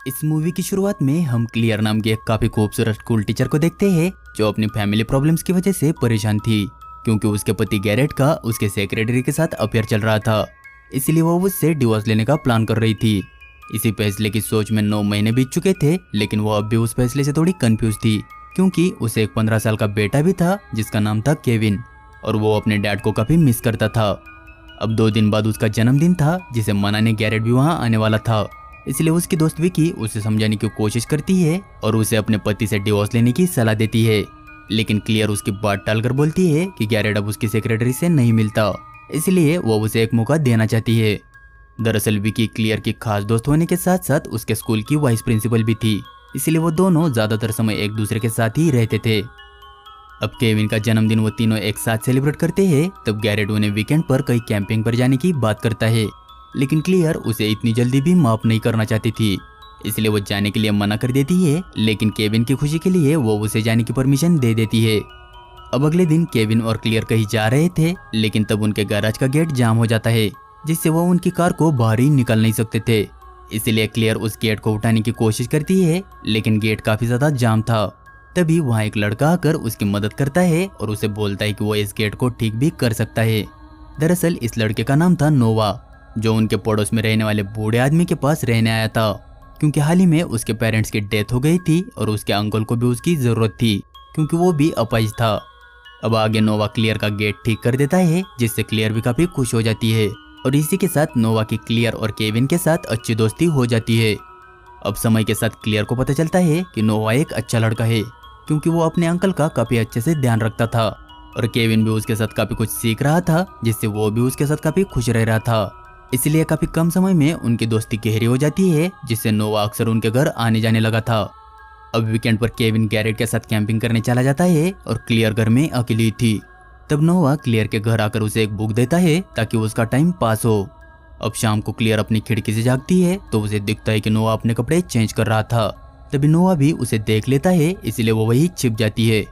इस मूवी की शुरुआत में हम क्लियर नाम की एक काफी खूबसूरत स्कूल टीचर को देखते हैं जो अपनी फैमिली प्रॉब्लम्स की वजह से परेशान थी, क्योंकि उसके पति गैरेट का उसके सेक्रेटरी के साथ अफेयर चल रहा था। इसलिए वो उससे डिवोर्स लेने का प्लान कर रही थी। इसी फैसले की सोच में 9 महीने बीत चुके थे, लेकिन वो अब भी उस फैसले से थोड़ी कंफ्यूज थी, क्योंकि उसे एक 15 साल का बेटा भी था जिसका नाम था केविन, और वो अपने डैड को काफी मिस करता था। अब 2 दिन बाद उसका जन्मदिन था, जिसे मनाने गैरेट भी वहाँ आने वाला था। इसलिए उसकी दोस्त विकी उसे समझाने की कोशिश करती है और उसे अपने पति से डिवोर्स लेने की सलाह देती है, लेकिन क्लियर उसकी बात टालकर बोलती है कि गैरेट अब उसकी सेक्रेटरी से नहीं मिलता, इसलिए वो उसे एक मौका देना चाहती है। दरअसल विकी क्लियर की खास दोस्त होने के साथ साथ उसके स्कूल की वाइस प्रिंसिपल भी थी, इसलिए वो दोनों ज्यादातर समय एक दूसरे के साथ ही रहते थे। अब केविन का जन्मदिन वो तीनों एक साथ सेलिब्रेट करते हैं, तब गैरेट उन्हें वीकेंड पर कहीं कैंपिंग पर जाने की बात करता है, लेकिन क्लियर उसे इतनी जल्दी भी माफ नहीं करना चाहती थी, इसलिए वो जाने के लिए मना कर देती है। लेकिन केविन की खुशी के लिए वो उसे जाने की परमिशन दे देती है। अब अगले दिन केविन और क्लियर कहीं जा रहे थे, लेकिन तब उनके गैराज का गेट जाम हो जाता है, जिससे वो उनकी कार को बाहर ही निकल नहीं सकते थे। इसलिए क्लियर उस गेट को उठाने की कोशिश करती है, लेकिन गेट काफी ज्यादा जाम था। तभी वहाँ एक लड़का आकर उसकी मदद करता है और उसे बोलता है कि वो इस गेट को ठीक भी कर सकता है। दरअसल इस लड़के का नाम था नोवा, जो उनके पड़ोस में रहने वाले बूढ़े आदमी के पास रहने आया था, क्योंकि हाल ही में उसके पेरेंट्स की डेथ हो गई थी और उसके अंकल को भी उसकी जरूरत थी, क्योंकि वो भी अपाहिज था। अब आगे नोवा क्लियर का गेट ठीक कर देता है, जिससे क्लियर भी काफी खुश हो जाती है, और इसी के साथ नोवा की क्लियर और केविन के साथ अच्छी दोस्ती हो जाती है। अब समय के साथ क्लियर को पता चलता है कि नोवा एक अच्छा लड़का है, क्योंकि वो अपने अंकल का काफी अच्छे से ध्यान रखता था, और केविन भी उसके साथ काफी कुछ सीख रहा था, जिससे वो भी उसके साथ काफी खुश रह रहा था। इसलिए काफी कम समय में उनकी दोस्ती गहरी हो जाती है, जिससे नोवा अक्सर उनके घर आने जाने लगा था। अब वीकेंड पर केविन गैरेट के साथ कैंपिंग करने चला जाता है और क्लियर घर में अकेली थी। तब नोवा क्लियर के घर आकर उसे एक बुक देता है ताकि उसका टाइम पास हो। अब शाम को क्लियर अपनी खिड़की से जागती है तो उसे दिखता है कि नोवा अपने कपड़े चेंज कर रहा था। तभी नोवा भी उसे देख लेता है, इसलिए वो वही छिप जाती है।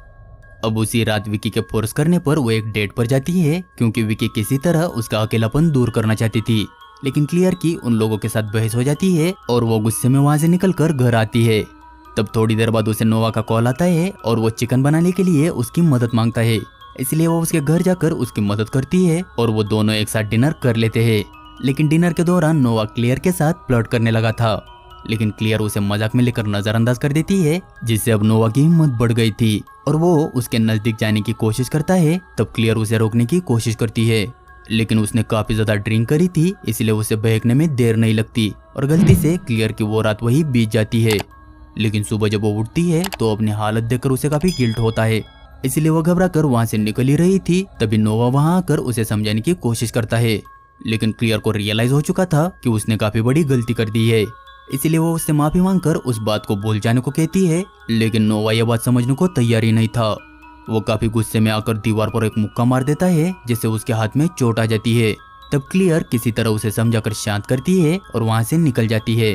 अब उसी रात विकी के फोर्स करने पर वो एक डेट पर जाती है, क्योंकि विकी किसी तरह उसका अकेलापन दूर करना चाहती थी, लेकिन क्लियर की उन लोगों के साथ बहस हो जाती है और वो गुस्से में वहां से निकलकर घर आती है। तब थोड़ी देर बाद उसे नोवा का कॉल आता है और वो चिकन बनाने के लिए उसकी मदद मांगता है, इसलिए वो उसके घर जाकर उसकी मदद करती है और वो दोनों एक साथ डिनर कर लेते हैं। लेकिन डिनर के दौरान नोवा क्लियर के साथ फ्लर्ट करने लगा था, लेकिन क्लियर उसे मजाक में लेकर नजरअंदाज कर देती है, जिससे अब नोवा की हिम्मत बढ़ गई थी और वो उसके नजदीक जाने की कोशिश करता है। तब क्लियर उसे रोकने की कोशिश करती है, लेकिन उसने काफी ज्यादा ड्रिंक करी थी, इसलिए उसे बहकने में देर नहीं लगती और गलती से क्लियर की वो रात वही बीत जाती है। लेकिन सुबह जब वो उठती है तो अपनी हालत देखकर उसे काफी गिल्ट होता है, इसलिए वो घबराकर वहां से निकल ही रही थी। तभी नोवा वहां आकर उसे समझाने की कोशिश करता है, लेकिन क्लियर को रियलाइज हो चुका था कि उसने काफी बड़ी गलती कर दी है, इसलिए वो उससे माफी मांगकर उस बात को भूल जाने को कहती है। लेकिन नोवा यह बात समझने को तैयार ही नहीं था। वो काफी गुस्से में आकर दीवार पर एक मुक्का मार देता है, जिससे उसके हाथ में चोट आ जाती है। तब क्लियर किसी तरह उसे समझाकर शांत करती है और वहां से निकल जाती है।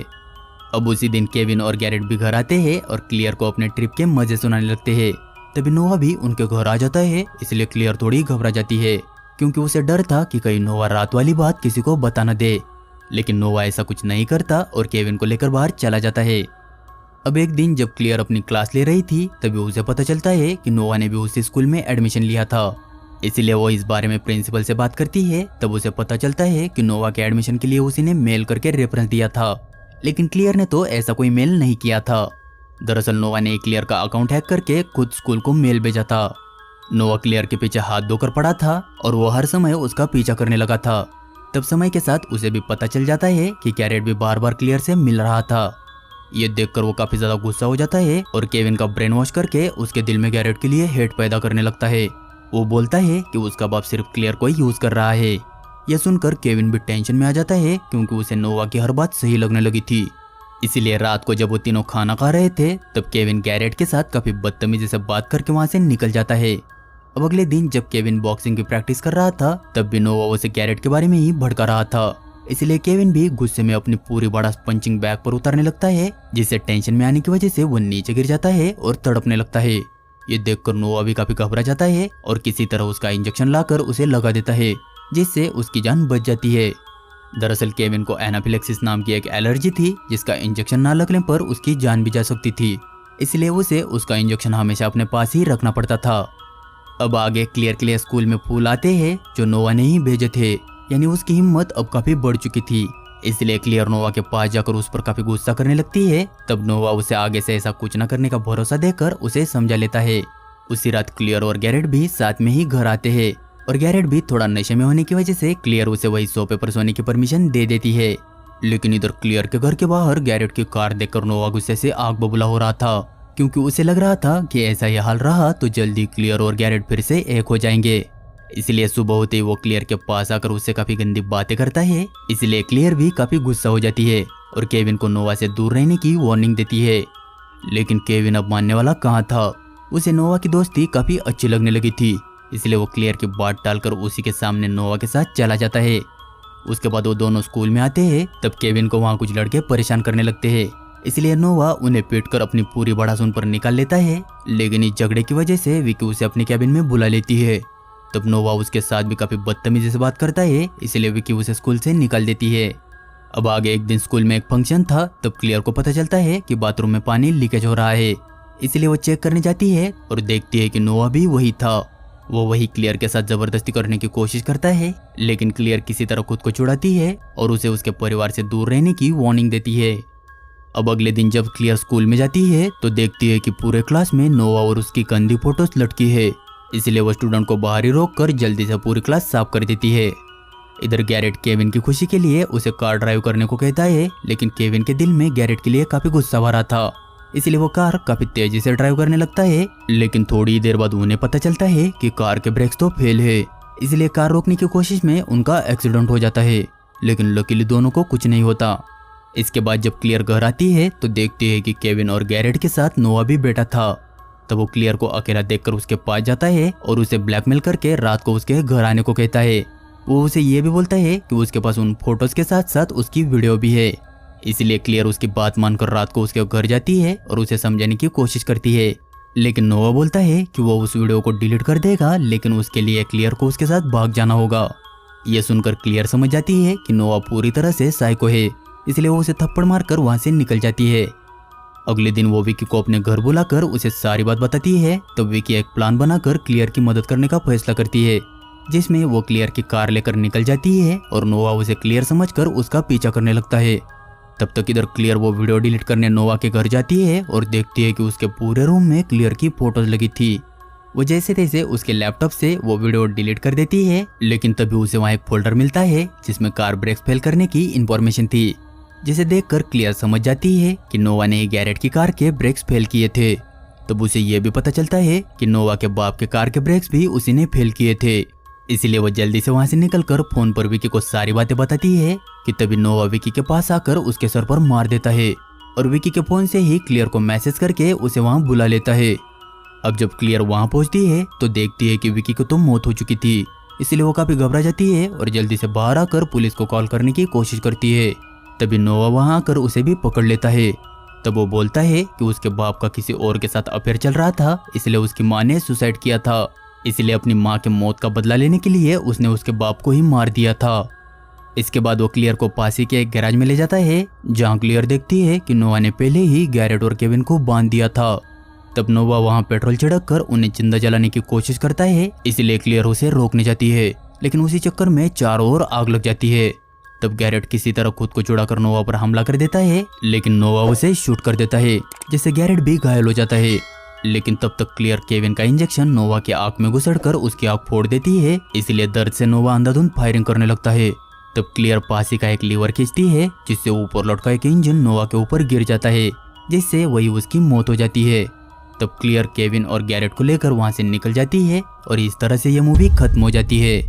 अब उसी दिन केविन और गैरेट भी घर आते हैं और क्लियर को अपने ट्रिप के मजे सुनाने लगते हैं। तभी नोवा भी उनके घर आ जाता है, इसलिए क्लियर थोड़ी घबरा जाती है, क्योंकि उसे डर था कि कहीं नोवा रात वाली बात किसी को बता न दे। लेकिन नोवा ऐसा कुछ नहीं करता और केविन को लेकर बाहर चला जाता है। अब एक दिन जब क्लियर अपनी क्लास ले रही थी, तभी उसे पता चलता है कि नोवा ने भी उसी स्कूल में एडमिशन लिया था, इसलिए वो इस बारे में प्रिंसिपल से बात करती है। तब उसे पता चलता है कि नोवा के एडमिशन के लिए उसी ने मेल करके रेफरेंस दिया था, लेकिन क्लियर ने तो ऐसा कोई मेल नहीं किया था। दरअसल नोवा ने क्लियर का अकाउंट हैक करके खुद स्कूल को मेल भेजा था। नोवा क्लियर के पीछे हाथ धोकर पड़ा था और वो हर समय उसका पीछा करने लगा था। तब समय के साथ उसे भी पता चल जाता है कि गैरेट भी बार बार क्लियर से मिल रहा था। ये देखकर वो काफी ज्यादा गुस्सा हो जाता है और केविन का ब्रेन वॉश करके उसके दिल में गैरेट के लिए हेट पैदा करने लगता है। वो बोलता है कि उसका बाप सिर्फ क्लियर को ही यूज कर रहा है। यह सुनकर केविन भी टेंशन में आ जाता है, क्योंकि उसे नोवा की हर बात सही लगने लगी थी। इसीलिए रात को जब वो तीनों खाना खा रहे थे, तब केविन गैरेट के साथ काफी बदतमीजी से बात करके वहां से निकल जाता है। अब अगले दिन जब केविन बॉक्सिंग की प्रैक्टिस कर रहा था, तब भी नोवा उसे गैरेट के बारे में ही भड़का रहा था, इसलिए केविन भी गुस्से में अपनी पूरी बड़ा पंचिंग बैग पर उतारने लगता है, जिससे टेंशन में आने की वजह से वो नीचे गिर जाता है और तड़पने लगता है। ये देखकर नोवा भी काफी घबरा जाता है और किसी तरह उसका इंजेक्शन लाकर उसे लगा देता है, जिससे उसकी जान बच जाती है। दरअसल केविन को एनाफिलेक्सिस नाम की एक एलर्जी थी जिसका इंजेक्शन ना लगने पर उसकी जान भी जा सकती थी, इसलिए उसे उसका इंजेक्शन हमेशा अपने पास ही रखना पड़ता था। अब आगे क्लियर के लिए स्कूल में फूल आते हैं जो नोवा ने ही भेजे थे, यानी उसकी हिम्मत अब काफी बढ़ चुकी थी, इसलिए क्लियर नोवा के पास जाकर उस पर काफी गुस्सा करने लगती है। तब नोवा उसे आगे से ऐसा कुछ न करने का भरोसा देकर उसे समझा लेता है। उसी रात क्लियर और गैरेट भी साथ में ही घर आते हैं और गैरेट भी थोड़ा नशे में होने की वजह से क्लियर उसे वही सोफे पर सोने की परमिशन दे देती है। लेकिन इधर क्लियर के घर के बाहर गैरेट की कार देखकर नोवा गुस्से से आग बबूला हो रहा था, क्योंकि उसे लग रहा था कि ऐसा ही हाल रहा तो जल्दी क्लियर और गैरेट फिर से एक हो जाएंगे। इसलिए सुबह होते ही वो क्लियर के पास आकर उससे काफी गंदी बातें करता है, इसलिए क्लियर भी काफी गुस्सा हो जाती है और केविन को नोवा से दूर रहने की वार्निंग देती है। लेकिन केविन अब मानने वाला कहाँ था, उसे नोवा की दोस्ती काफी अच्छी लगने लगी थी, इसलिए वो क्लियर की बात टालकर उसी के सामने नोवा के साथ चला जाता है। उसके बाद वो दोनों स्कूल में आते हैं। तब केविन को वहाँ कुछ लड़के परेशान करने लगते हैं, इसलिए नोवा उन्हें पीटकर अपनी पूरी भड़ास उन पर निकाल लेता है। लेकिन इस झगड़े की वजह से विकी उसे अपने कैबिन में बुला लेती है। तब नोवा उसके साथ भी काफी बदतमीजी से बात करता है, इसलिए विकी उसे स्कूल से निकाल देती है। अब आगे एक दिन स्कूल में एक फंक्शन था। तब क्लियर को पता चलता है कि बाथरूम में पानी लीकेज हो रहा है, इसलिए वो चेक करने जाती है और देखती है कि नोवा भी वही था। वो वही क्लियर के साथ जबरदस्ती करने की कोशिश करता है, लेकिन क्लियर किसी तरह खुद को छुड़ाती है और उसे उसके परिवार से दूर रहने की वार्निंग देती है। अब अगले दिन जब क्लियर स्कूल में जाती है तो देखती है कि पूरे क्लास में नोवा और उसकी गंदी फोटोज लटकी है, इसलिए वो स्टूडेंट को बाहर ही रोक कर जल्दी से पूरी क्लास साफ कर देती है। इधर गैरेट केविन की खुशी के लिए उसे कार ड्राइव करने को कहता है, लेकिन केविन के दिल में गैरेट के लिए काफी गुस्सा भरा था, इसलिए वो कार काफी तेजी से ड्राइव करने लगता है। लेकिन थोड़ी देर बाद उन्हें पता चलता है कि कार के ब्रेक्स तो फेल है, इसलिए कार रोकने की कोशिश में उनका एक्सीडेंट हो जाता है, लेकिन लकीली दोनों को कुछ नहीं होता। इसके बाद जब क्लियर घर आती है तो देखती है कि केविन और गैरेट के साथ नोवा भी बैठा था। तब वो क्लियर को अकेला देखकर उसके पास जाता है और उसे ब्लैकमेल करके रात को उसके घर आने को कहता है। वो उसे ये भी बोलता है कि उसके पास उन फोटोज के साथ साथ उसकी वीडियो भी है, इसलिए क्लियर उसकी बात मानकर रात को उसके घर जाती है और उसे समझाने की कोशिश करती है। लेकिन नोवा बोलता है कि वो उस वीडियो को डिलीट कर देगा, लेकिन उसके लिए क्लियर को उसके साथ भाग जाना होगा। ये सुनकर क्लियर समझ जाती है कि नोवा पूरी तरह से साइको है, इसलिए वो उसे थप्पड़ मारकर वहां से निकल जाती है। अगले दिन वो विकी को अपने घर बुलाकर उसे सारी बात बताती है। तब विकी एक प्लान बनाकर क्लियर की मदद करने का फैसला करती है, जिसमें वो क्लियर की कार लेकर निकल जाती है और नोवा उसे क्लियर समझकर उसका पीछा करने लगता है। तब तक इधर क्लियर वो वीडियो डिलीट करने नोवा के घर जाती है और देखती है कि उसके पूरे रूम में क्लियर की फोटोज लगी थी। वो जैसे तैसे उसके लैपटॉप से वो वीडियो डिलीट कर देती है, लेकिन तभी उसे वहाँ एक फोल्डर मिलता है जिसमें कार ब्रेक्स फेल करने की इंफॉर्मेशन थी, जिसे देखकर क्लियर समझ जाती है कि नोवा ने गैरेट की कार के ब्रेक्स फेल किए थे। तब उसे ये भी पता चलता है कि नोवा के बाप के कार के ब्रेक्स भी उसी ने फेल किए थे, इसलिए वो जल्दी से वहां से निकलकर फोन पर विकी को सारी बातें बताती है कि तभी नोवा विकी के पास आकर उसके सर पर मार देता है और विकी के फोन से ही क्लियर को मैसेज करके उसे वहां बुला लेता है। अब जब क्लियर वहां पहुंचती है तो देखती है कि विकी को तो मौत हो चुकी थी, इसलिए वो काफी घबरा जाती है और जल्दी से बाहर आकर पुलिस को कॉल करने की कोशिश करती है। तभी नोवा वहां आकर उसे भी पकड़ लेता है। तब वो बोलता है कि उसके बाप का किसी और के साथ अफेयर चल रहा था, इसलिए उसकी माँ ने सुसाइड किया था, इसलिए अपनी माँ के मौत का बदला लेने के लिए उसने उसके बाप को ही मार दिया था। इसके बाद वो क्लियर को पास ही के एक गैराज में ले जाता है, जहाँ क्लियर देखती है कि नोवा ने पहले ही गैरेट और केविन को बांध दिया था। तब नोवा वहाँ पेट्रोल छिड़क कर उन्हें जिंदा जलाने की कोशिश करता है, इसलिए क्लियर उसे रोकने जाती है, लेकिन उसी चक्कर में चारों ओर आग लग जाती है। तब गैरेट किसी तरह खुद को छुड़ाकर नोवा पर हमला कर देता है, लेकिन नोवा उसे शूट कर देता है, जिससे गैरेट भी घायल हो जाता है। लेकिन तब तक क्लियर केविन का इंजेक्शन नोवा की आंख में घुसड़कर उसकी आंख फोड़ देती है, इसलिए दर्द से नोवा अंधाधुंध फायरिंग करने लगता है। तब क्लियर पास ही का एक लीवर खींचती है, जिससे ऊपर लटका एक इंजन नोवा के ऊपर गिर जाता है, जिससे वही उसकी मौत हो जाती है। तब क्लियर केविन और गैरेट को लेकर वहां से निकल जाती है और इस तरह से यह मूवी खत्म हो जाती है।